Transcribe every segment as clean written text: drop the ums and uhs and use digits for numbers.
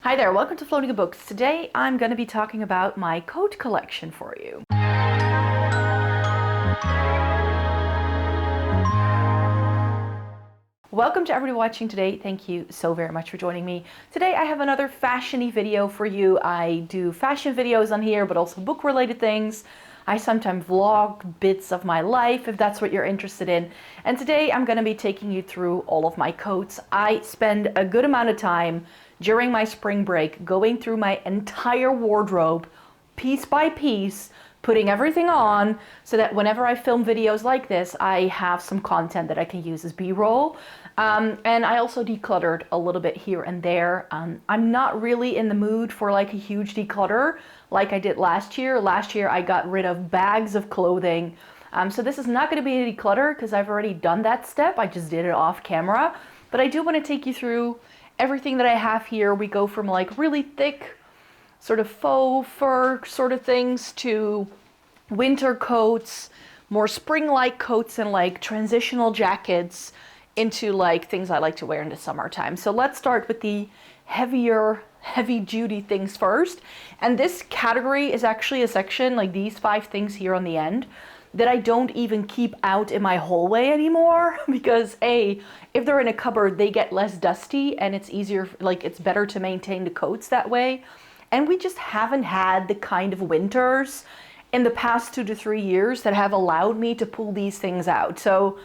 Hi there, welcome to Floating Books. Today I'm going to be talking about my coat collection for you. Welcome to everybody watching today. Thank you so very much for joining me. Today I have another fashion-y video for you. I do fashion videos on here, but also book-related things. I sometimes vlog bits of my life if that's what you're interested in. And today I'm going to be taking you through all of my coats. I spend a good amount of time during my spring break going through my entire wardrobe piece by piece, putting everything on so that whenever I film videos like this, I have some content that I can use as B-roll. And I also decluttered a little bit here and there. I'm not really in the mood for like a huge declutter like I did last year. Last year I got rid of bags of clothing. So this is not going to be a declutter because I've already done that step. I just did it off camera. But I do want to take you through everything that I have here. We go from like really thick sort of faux fur sort of things to winter coats, more spring-like coats and like transitional jackets, into like things I like to wear in the summertime. So let's start with the heavy duty things first. And this category is actually a section, like these 5 things here on the end, that I don't even keep out in my hallway anymore because A, if they're in a cupboard, they get less dusty and it's easier, like it's better to maintain the coats that way. And we just haven't had the kind of winters in the past 2 to 3 years that have allowed me to pull these things out. So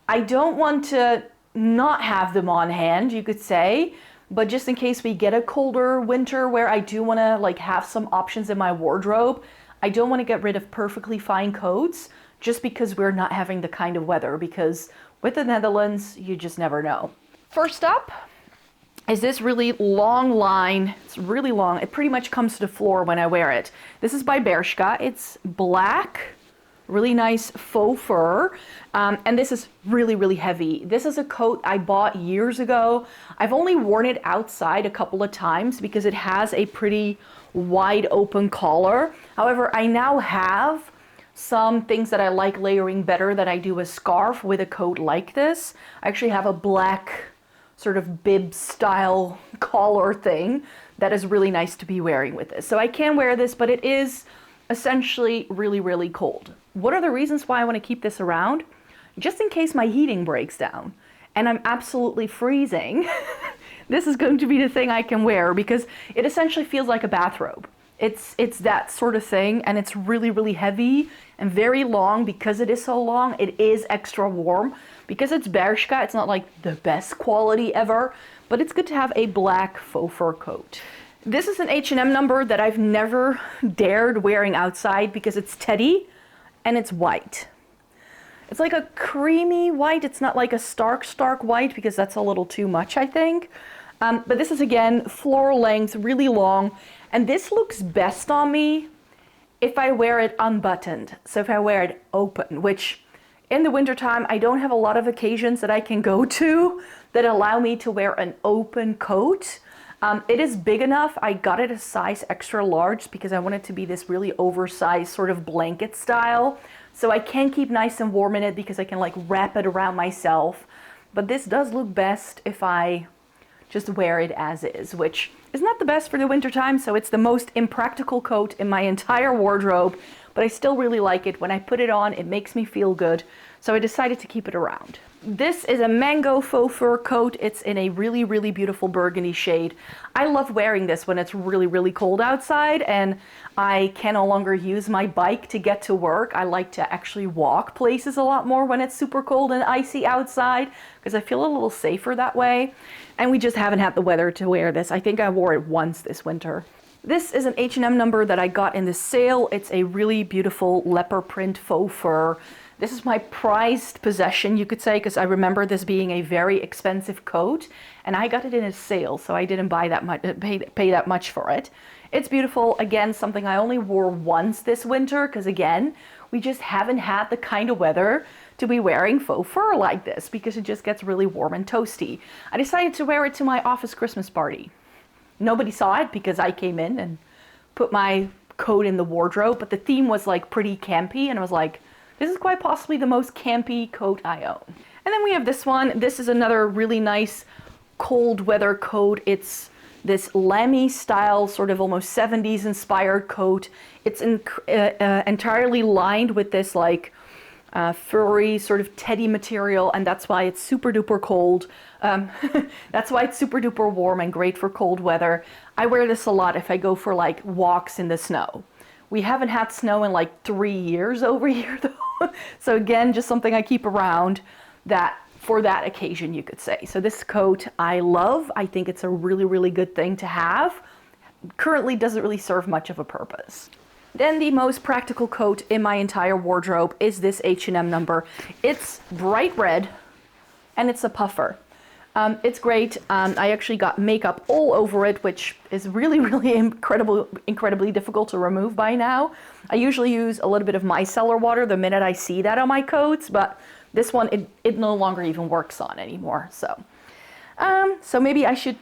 I don't want to not have them on hand, you could say, but just in case we get a colder winter where I do want to like have some options in my wardrobe, I don't want to get rid of perfectly fine coats just because we're not having the kind of weather, because with the Netherlands, you just never know. First up is this really long line. It's really long. It pretty much comes to the floor when I wear it. This is by Bershka. It's black, really nice faux fur, and this is really heavy. This is a coat I bought years ago. I've only worn it outside a couple of times because it has a pretty wide open collar. However, I now have some things that I like layering better than I do a scarf with a coat like this. I actually have a black sort of bib style collar thing that is really nice to be wearing with this. So I can wear this, but it is essentially really cold. What are the reasons why I want to keep this around? Just in case my heating breaks down and I'm absolutely freezing. This is going to be the thing I can wear because it essentially feels like a bathrobe. It's that sort of thing, and it's really heavy and very long. Because it is so long, it is extra warm. Because it's Bershka, it's not like the best quality ever, but it's good to have a black faux fur coat. This is an H&M number that I've never dared wearing outside because it's teddy and it's white. It's like a creamy white. It's not like a stark white because that's a little too much, I think. But this is, again, floral length, really long. And this looks best on me if I wear it unbuttoned. So if I wear it open, which in the wintertime, I don't have a lot of occasions that I can go to that allow me to wear an open coat. It is big enough. I got it a size extra large because I want it to be this really oversized sort of blanket style. So I can keep nice and warm in it because I can like wrap it around myself. But this does look best if I just wear it as is, which is not the best for the winter time. So it's the most impractical coat in my entire wardrobe, but I still really like it. When I put it on, it makes me feel good. So I decided to keep it around. This is a mango faux fur coat. It's in a really beautiful burgundy shade. I love wearing this when it's really cold outside and I can no longer use my bike to get to work. I like to actually walk places a lot more when it's super cold and icy outside because I feel a little safer that way. And we just haven't had the weather to wear this. I think I wore it once this winter. This is an H&M number that I got in the sale. It's a really beautiful leopard print faux fur. This is my prized possession, you could say, because I remember this being a very expensive coat, and I got it in a sale, so I didn't buy that much, pay that much for it. It's beautiful. Again, something I only wore once this winter, because again, we just haven't had the kind of weather to be wearing faux fur like this, because it just gets really warm and toasty. I decided to wear it to my office Christmas party. Nobody saw it because I came in and put my coat in the wardrobe, but the theme was like pretty campy, and I was like, this is quite possibly the most campy coat I own. And then we have this one. This is another really nice cold weather coat. It's this lammy style, sort of almost 70s inspired coat. It's entirely lined with this like furry sort of teddy material, and that's why it's super duper cold. That's why it's super duper warm and great for cold weather. I wear this a lot if I go for like walks in the snow. We haven't had snow in like 3 years over here though. So again, just something I keep around that for that occasion, you could say. So this coat I love. I think it's a really, really good thing to have. Currently doesn't really serve much of a purpose. Then the most practical coat in my entire wardrobe is this H&M number. It's bright red and it's a puffer. It's great. I actually got makeup all over it, which is really, really incredibly difficult to remove by now. I usually use a little bit of micellar water the minute I see that on my coats, but this one, it no longer even works on anymore. So maybe I should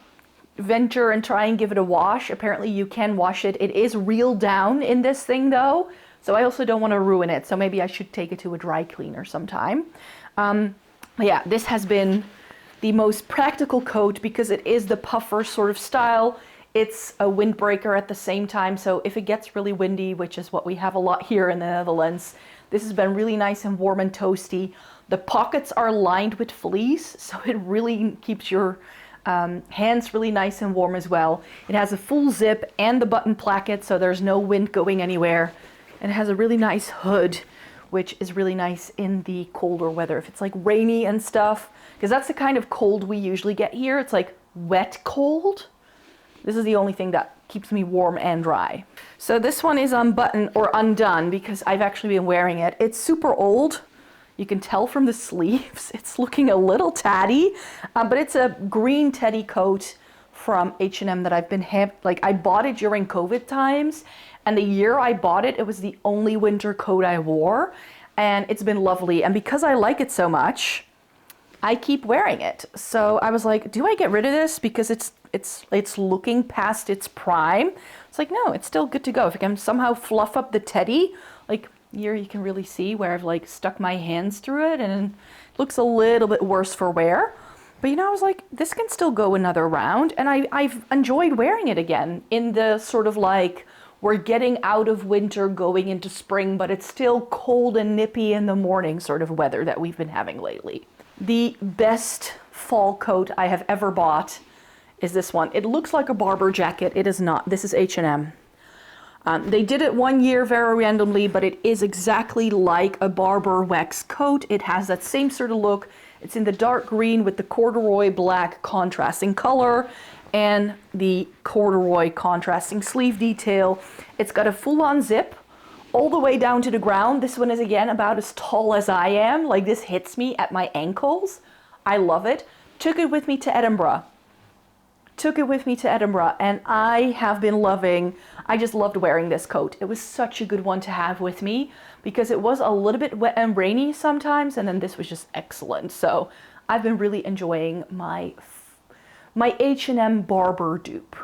venture and try and give it a wash. Apparently you can wash it. It is reeled down in this thing though, so I also don't want to ruin it. So maybe I should take it to a dry cleaner sometime. Yeah, this has been the most practical coat because it is the puffer sort of style. It's a windbreaker at the same time, so if it gets really windy, which is what we have a lot here in the Netherlands, this has been really nice and warm and toasty. The pockets are lined with fleece, so it really keeps your hands really nice and warm as well. It has a full zip and the button placket, so there's no wind going anywhere. And it has a really nice hood, which is really nice in the colder weather. If it's like rainy and stuff, because that's the kind of cold we usually get here. It's like wet cold. This is the only thing that keeps me warm and dry. So this one is unbuttoned or undone because I've actually been wearing it. It's super old. You can tell from the sleeves. It's looking a little tatty, but it's a green teddy coat from H&M that I've been I bought it during COVID times, and the year I bought it, it was the only winter coat I wore, and it's been lovely. And because I like it so much, I keep wearing it. So I was like, do I get rid of this because it's looking past its prime? It's like, no, it's still good to go. If I can somehow fluff up the teddy, like here you can really see where I've like stuck my hands through it, and it looks a little bit worse for wear. But you know, I was like, this can still go another round, and I've enjoyed wearing it again in the sort of like, we're getting out of winter going into spring, but it's still cold and nippy in the morning sort of weather that we've been having lately. The best fall coat I have ever bought is this one. It looks like a Barber jacket. It is not. This is H&M. They did it one year very randomly, but it is exactly like a Barber wax coat. It has that same sort of look. It's in the dark green with the corduroy black contrasting color and the corduroy contrasting sleeve detail. It's got a full-on zip all the way down to the ground. This one is again about as tall as I am. Like, this hits me at my ankles. I love it. Took it with me to Edinburgh. And I have been loving, I just loved wearing this coat. It was such a good one to have with me because it was a little bit wet and rainy sometimes, and then this was just excellent. So I've been really enjoying my H&M Barber dupe.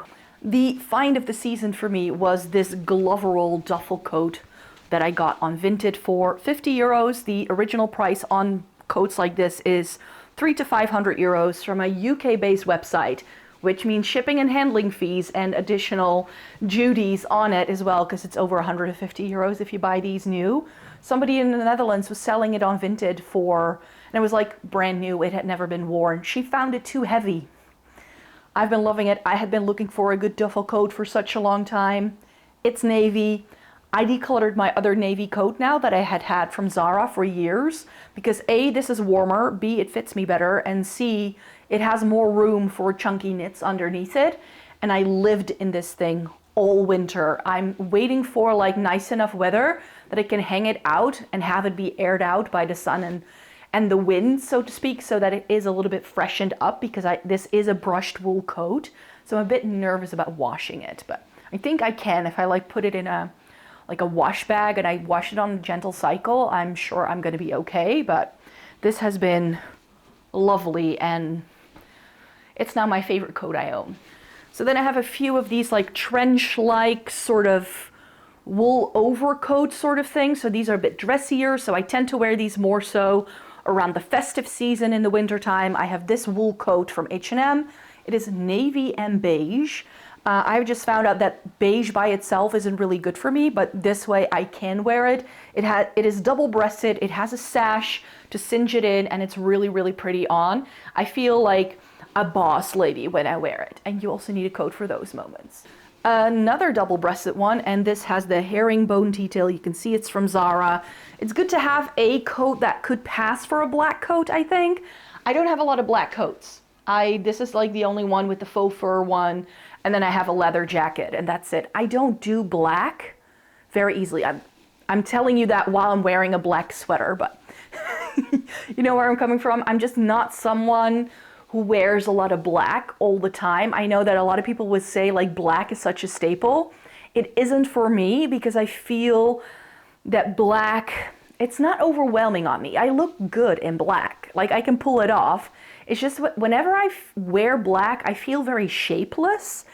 The find of the season for me was this Gloverall duffel coat that I got on Vinted for 50 euros. The original price on coats like this is 300 to 500 euros from a UK-based website, which means shipping and handling fees and additional duties on it as well, because it's over 150 euros if you buy these new. Somebody in the Netherlands was selling it on Vinted for, and it was like brand new, it had never been worn. She found it too heavy. I've been loving it. I had been looking for a good duffel coat for such a long time. It's navy. I decluttered my other navy coat now that I had had from Zara for years because A, this is warmer, B, it fits me better, and C, it has more room for chunky knits underneath it. And I lived in this thing all winter. I'm waiting for like nice enough weather that I can hang it out and have it be aired out by the sun and the wind, so to speak, so that it is a little bit freshened up because this is a brushed wool coat. So I'm a bit nervous about washing it, but I think I can if I like put it in a wash bag and I wash it on a gentle cycle. I'm sure I'm going to be okay, but this has been lovely and it's now my favorite coat I own. So then I have a few of these like trench-like sort of wool overcoat sort of things. So these are a bit dressier, so I tend to wear these more so around the festive season in the winter time. I have this wool coat from H&M. It is navy and beige. I've just found out that beige by itself isn't really good for me, but this way I can wear it. It is double-breasted, it has a sash to cinch it in, and it's really, really pretty on. I feel like a boss lady when I wear it, and you also need a coat for those moments. Another double-breasted one, and this has the herringbone detail. You can see it's from Zara. It's good to have a coat that could pass for a black coat, I think. I don't have a lot of black coats. This is like the only one with the faux fur one, and then I have a leather jacket, and that's it. I don't do black very easily. I'm telling you that while I'm wearing a black sweater, but you know where I'm coming from. I'm just not someone who wears a lot of black all the time. I know that a lot of people would say like black is such a staple. It isn't for me because I feel that black, it's not overwhelming on me. I look good in black, like I can pull it off. It's just whenever I wear black, I feel very shapeless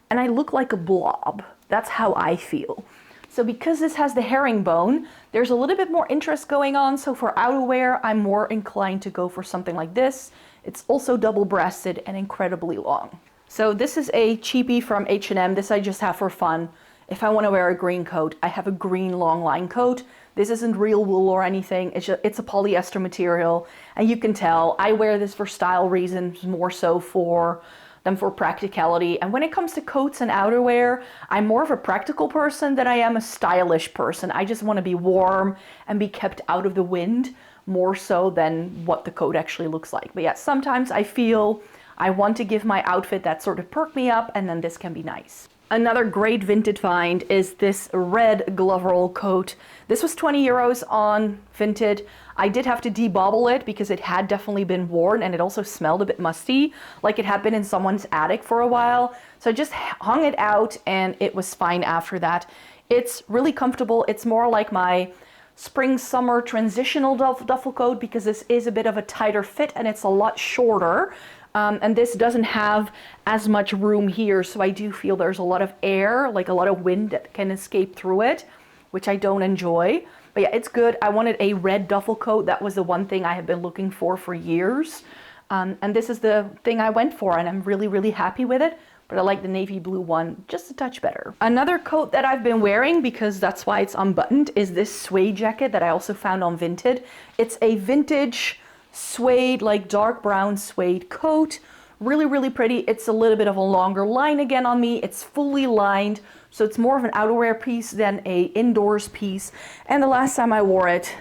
and I look like a blob. That's how I feel. So because this has the herringbone, there's a little bit more interest going on. So for outerwear, I'm more inclined to go for something like this. It's also double-breasted and incredibly long. So this is a cheapie from H&M. This I just have for fun. If I want to wear a green coat, I have a green long line coat. This isn't real wool or anything. It's a polyester material. And you can tell I wear this for style reasons more so than for practicality. And when it comes to coats and outerwear, I'm more of a practical person than I am a stylish person. I just want to be warm and be kept out of the wind more so than what the coat actually looks like. But yeah, sometimes I feel I want to give my outfit that sort of perk me up, and then this can be nice. Another great Vinted find is this red glove roll coat. This was 20 euros on Vinted. I did have to debobble it because it had definitely been worn and it also smelled a bit musty, like it had been in someone's attic for a while. So I just hung it out and it was fine after that. It's really comfortable. It's more like my spring summer transitional duffel coat because this is a bit of a tighter fit and it's a lot shorter. And this doesn't have as much room here, so I do feel there's a lot of air, like a lot of wind that can escape through it, which I don't enjoy. But yeah, it's good. I wanted a red duffel coat. That was the one thing I have been looking for years. And this is the thing I went for, and I'm really, really happy with it. But I like the navy blue one just a touch better. Another coat that I've been wearing, because that's why it's unbuttoned, is this suede jacket that I also found on Vinted. It's a vintage suede, like dark brown suede coat. Really, really pretty. It's a little bit of a longer line again on me. It's fully lined, so it's more of an outerwear piece than a indoors piece. And the last time I wore it,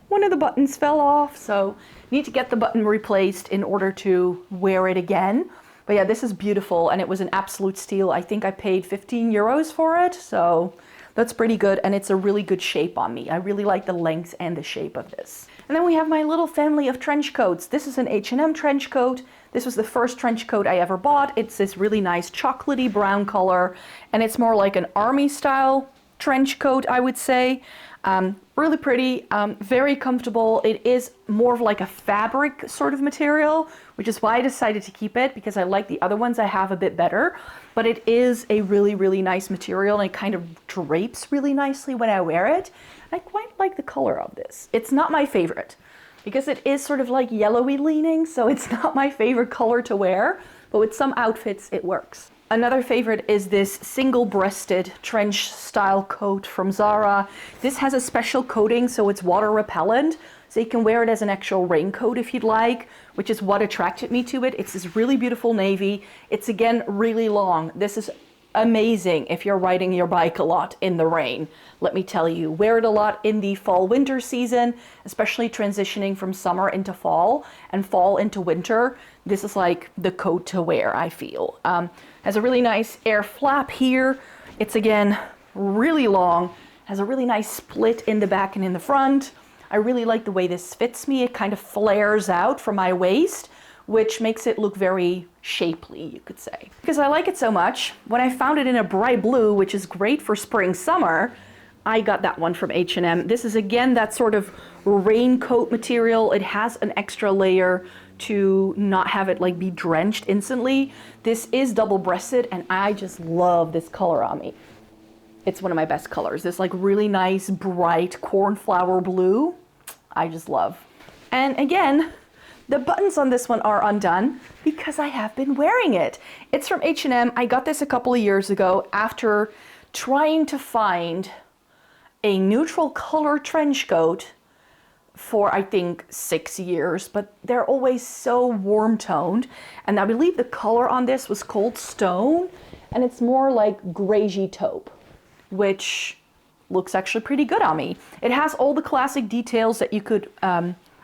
one of the buttons fell off, so need to get the button replaced in order to wear it again. But yeah, this is beautiful and it was an absolute steal. I think I paid 15 euros for it, so that's pretty good, and it's a really good shape on me. I really like the length and the shape of this. And then we have my little family of trench coats. This is an H&M trench coat. This was the first trench coat I ever bought. It's this really nice chocolatey brown color, and it's more like an army style trench coat, I would say. Really pretty, very comfortable. It is more of like a fabric sort of material, which is why I decided to keep it, because I like the other ones I have a bit better. But it is a really, really nice material, and it kind of drapes really nicely when I wear it. I quite like the color of this. It's not my favorite, because it is sort of like yellowy leaning, so it's not my favorite color to wear, but with some outfits it works. Another favorite is this single-breasted trench style coat from Zara. This has a special coating, so it's water repellent, so you can wear it as an actual raincoat if you'd like, which is what attracted me to it. It's this really beautiful navy. It's again really long. This is amazing if you're riding your bike a lot in the rain. Let me tell you, wear it a lot in the fall winter season, especially transitioning from summer into fall and fall into winter. This is like the coat to wear, I feel. Has a really nice air flap here. It's again really long, has a really nice split in the back and in the front. I really like the way this fits me. It kind of flares out from my waist, which makes it look very shapely, you could say. Because I like it so much, when I found it in a bright blue, which is great for spring, summer, I got that one from H&M. This is again that sort of raincoat material. It has an extra layer to not have it like be drenched instantly. This is double-breasted, and I just love this color on me. It's one of my best colors. This like really nice, bright cornflower blue. I just love. And again, The buttons on this one are undone because I have been wearing it. It's from H&M. I got this a couple of years ago after trying to find a neutral color trench coat for I think 6 years, but they're always so warm toned. And I believe the color on this was Cold Stone, and it's more like greigey taupe, which looks actually pretty good on me. It has all the classic details that you could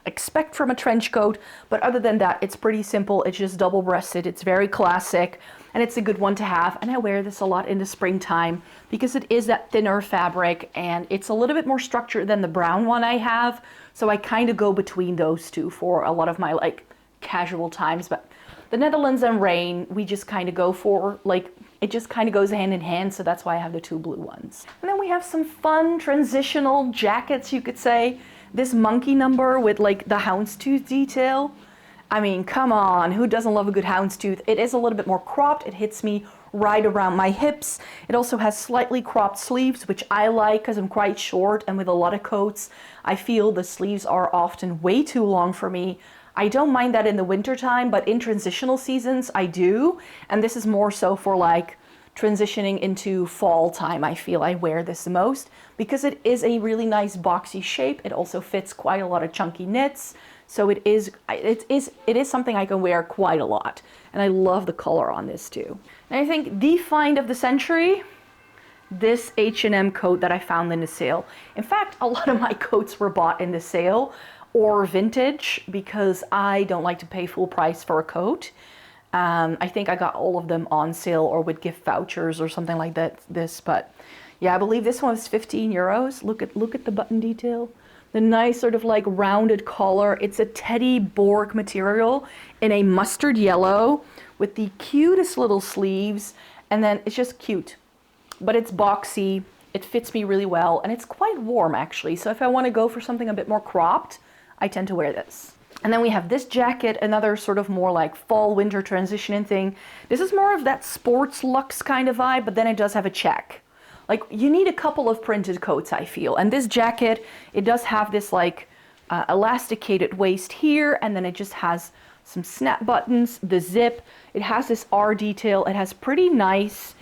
expect from a trench coat, but other than that, it's pretty simple. It's just double-breasted. It's very classic, and it's a good one to have. And I wear this a lot in the springtime because it is that thinner fabric, and it's a little bit more structured than the brown one I have. So I kind of go between those two for a lot of my like casual times. But the Netherlands and rain, we just kind of go for like, it just kind of goes hand in hand. So that's why I have the two blue ones. And then we have some fun transitional jackets, you could say. This monkey number with like the houndstooth detail. I mean, come on, who doesn't love a good houndstooth? It is a little bit more cropped. It hits me right around my hips. It also has slightly cropped sleeves, which I like because I'm quite short, and with a lot of coats, I feel the sleeves are often way too long for me. I don't mind that in the winter time, but in transitional seasons, I do. And this is more so for like transitioning into fall time. I feel I wear this the most because it is a really nice boxy shape. It also fits quite a lot of chunky knits. So it is something I can wear quite a lot. And I love the color on this too. And I think the find of the century, this H&M coat that I found in the sale. In fact, a lot of my coats were bought in the sale or vintage because I don't like to pay full price for a coat. I think I got all of them on sale or with gift vouchers or something like that. But yeah, I believe this one was 15 euros. Look at the button detail. The nice sort of like rounded collar. It's a Teddy Borg material in a mustard yellow with the cutest little sleeves. And then it's just cute, but it's boxy. It fits me really well, and it's quite warm actually. So if I want to go for something a bit more cropped, I tend to wear this. And then we have this jacket, another sort of more like fall winter transitioning thing. This is more of that sports luxe kind of vibe, but then it does have a check. Like you need a couple of printed coats, I feel. And this jacket, it does have this like elasticated waist here, and then it just has some snap buttons, the zip. It has this R detail. It has pretty nice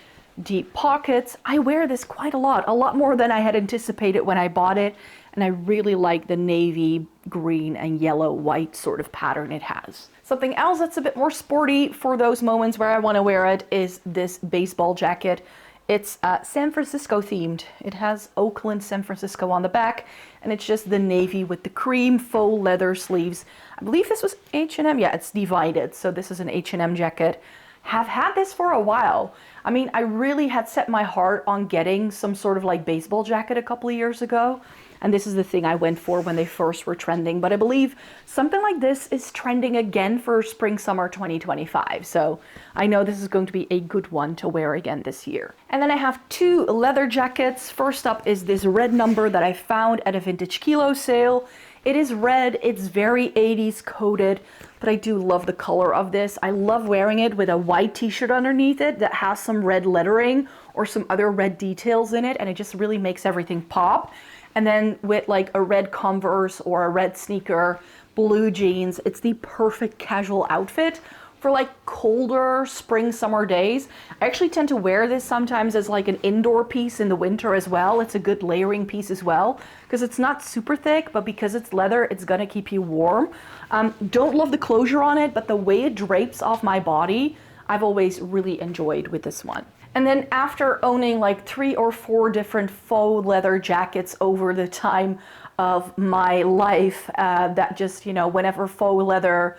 deep pockets. I wear this quite a lot more than I had anticipated when I bought it. And I really like the navy, green, and yellow, white sort of pattern it has. Something else that's a bit more sporty for those moments where I want to wear it is this baseball jacket. It's San Francisco themed. It has Oakland, San Francisco on the back, and it's just the navy with the cream faux leather sleeves. I believe this was H&M. Yeah, it's divided, so this is an H&M jacket. Have had this for a while. I mean, I really had set my heart on getting some sort of like baseball jacket a couple of years ago. And this is the thing I went for when they first were trending. But I believe something like this is trending again for spring, summer 2025. So I know this is going to be a good one to wear again this year. And then I have two leather jackets. First up is this red number that I found at a vintage kilo sale. It is red, it's very 80s coated, but I do love the color of this. I love wearing it with a white t-shirt underneath it that has some red lettering or some other red details in it, and it just really makes everything pop. And then with like a red Converse or a red sneaker, blue jeans, it's the perfect casual outfit for like colder spring, summer days. I actually tend to wear this sometimes as like an indoor piece in the winter as well. It's a good layering piece as well because it's not super thick, but because it's leather, it's gonna keep you warm. Don't love the closure on it, but the way it drapes off my body, I've always really enjoyed with this one. And then after owning like 3 or 4 different faux leather jackets over the time of my life, that just, you know, whenever faux leather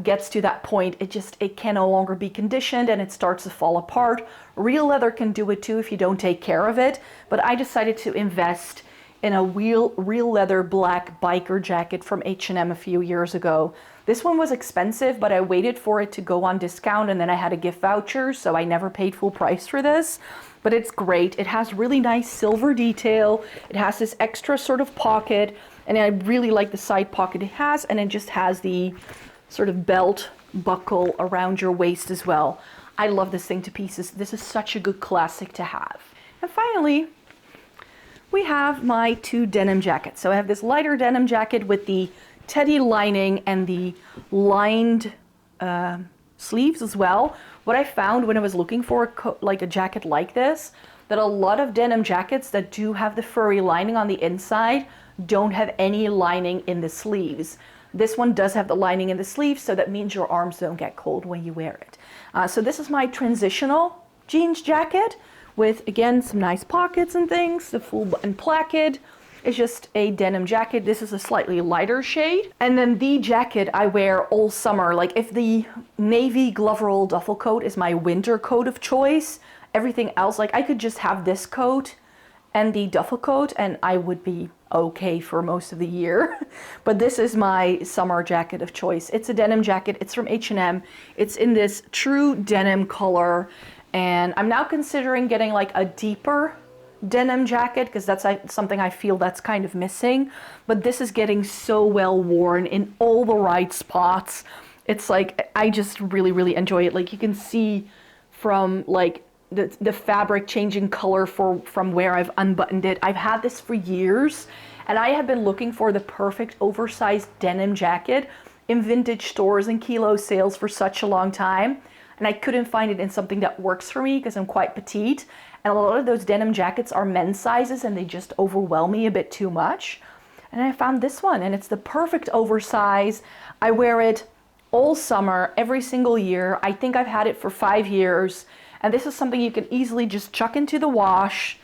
gets to that point, it can no longer be conditioned and it starts to fall apart. Real leather can do it too if you don't take care of it, but I decided to invest in a real leather black biker jacket from H&M a few years ago. This one was expensive, but I waited for it to go on discount and then I had a gift voucher, so I never paid full price for this. But it's great. It has really nice silver detail. It has this extra sort of pocket, and I really like the side pocket it has, and it just has the sort of belt buckle around your waist as well. I love this thing to pieces. This is such a good classic to have. And finally, we have my 2 denim jackets. So I have this lighter denim jacket with the teddy lining and the lined sleeves as well. What I found when I was looking for like a jacket like this, that a lot of denim jackets that do have the furry lining on the inside don't have any lining in the sleeves. This one does have the lining in the sleeves, so that means your arms don't get cold when you wear it. So this is my Transitional jeans jacket with, again, some nice pockets and things. The full button placket. It's just a denim jacket. This is a slightly lighter shade. And then the jacket I wear all summer. Like if the navy glove roll duffel coat is my winter coat of choice, everything else, like I could just have this coat and the duffel coat and I would be okay for most of the year. But this is my summer jacket of choice. It's a denim jacket. It's from H&M. It's in this true denim color. And I'm now considering getting like a deeper denim jacket because that's something I feel that's kind of missing. But this is getting so well worn in all the right spots. It's like, I just really, really enjoy it. Like you can see from like the fabric changing color from where I've unbuttoned it. I've had this for years and I have been looking for the perfect oversized denim jacket in vintage stores and kilo sales for such a long time. And I couldn't find it in something that works for me because I'm quite petite. And a lot of those denim jackets are men's sizes and they just overwhelm me a bit too much. And I found this one and it's the perfect oversize. I wear it all summer, every single year. I think I've had it for 5 years. And this is something you can easily just chuck into the wash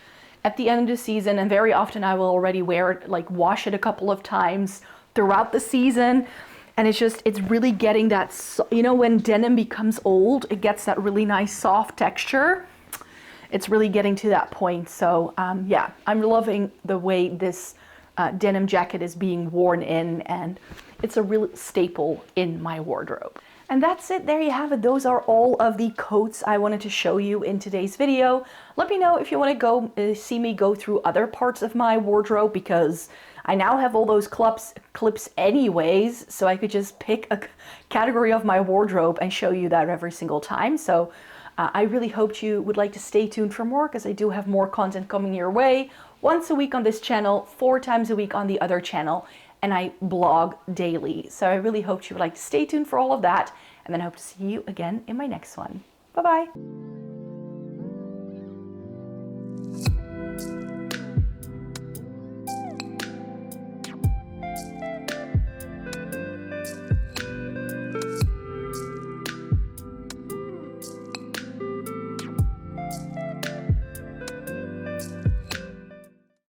at the end of the season. And very often I will already wear it, like wash it a couple of times throughout the season. And it's really getting that, you know, when denim becomes old, it gets that really nice soft texture. It's really getting to that point. So yeah, I'm loving the way this denim jacket is being worn in, and it's a real staple in my wardrobe. And that's it. There you have it. Those are all of the coats I wanted to show you in today's video. Let me know if you want to go see me go through other parts of my wardrobe, because I now have all those clips anyways, so I could just pick a category of my wardrobe and show you that every single time. So I really hoped you would like to stay tuned for more, because I do have more content coming your way. Once a week on this channel, 4 times a week on the other channel, and I blog daily. So I really hoped you would like to stay tuned for all of that, and then I hope to see you again in my next one. Bye-bye.